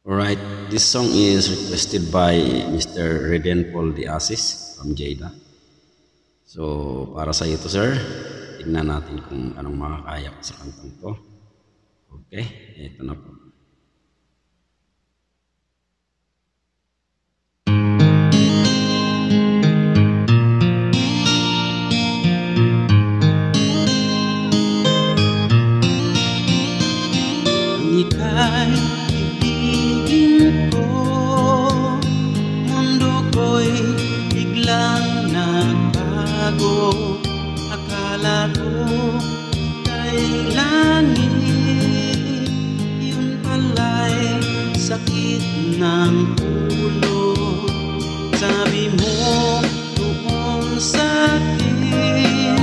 Alright, this song is requested by Mr. Reden Paul de Asis from Jeddah. So, para sa iyo to, sir. Tignan natin kung anong makakaya ko sa kantong to. Okay, ito na po. Ang ika'y ibigin ko, mundo ko'y biglang nagbago. Akala ko ika'y langit, yun pala'y sakit ng ulo. Sabi mo noon sa'kin,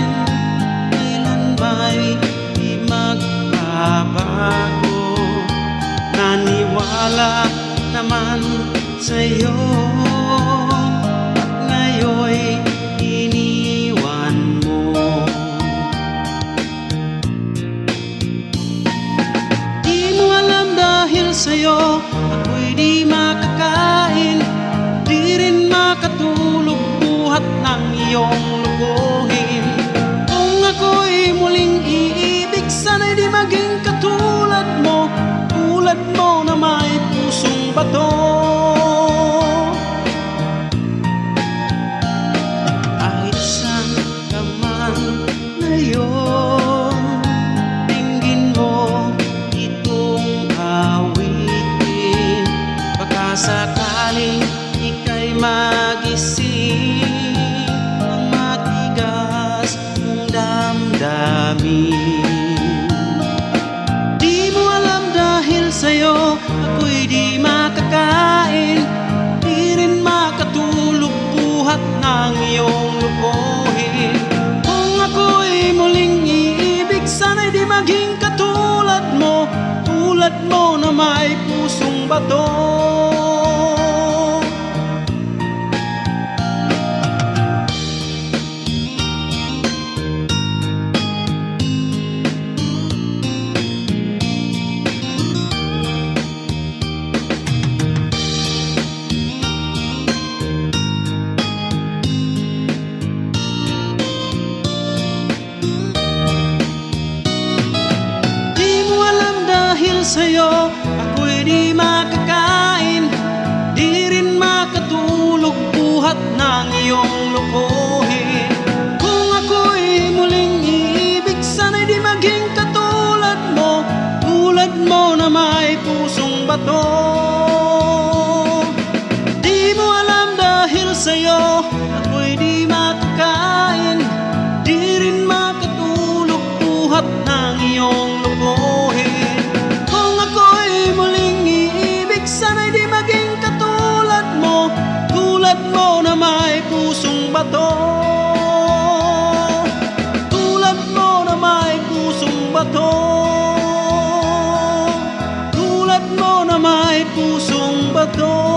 kailan ba'y di magbabago? Naniwala naman sa'yo, at ngayon'y iniwan mo. Di mo alam dahil sa'yo ako'y di makakain, di rin makatulog buhat ng iyong lukuhin. Kung ako'y muling iibig, sana'y di maging katulad mo, tulad mo na may pusong bato. Kahit saan ka man ngayon, tingin mo itong awitin. Baka sakaling ika'y magising ng matigas mong damdamin. Sa'yo ako'y di makakain, di rin makatulog buhat ng iyong lukuhin. Kung ako'y muling iibig, sana'y di maging katulad mo, tulad mo na may pusong bato. Sa'yo ako'y di makakain, di rin makatulog buhat ng iyong lukuhin. Kung ako'y muling iibig, sana'y di maging katulad mo, tulad mo na may pusong bato. Di mo alam dahil sa'yo ako'y di makakain, di rin makatulog buhat ng iyong lukuhin. Sana'y di maging katulad mo, tulad mo na may pusong bato. Tulad mo na may pusong bato. Tulad mo na may pusong bato.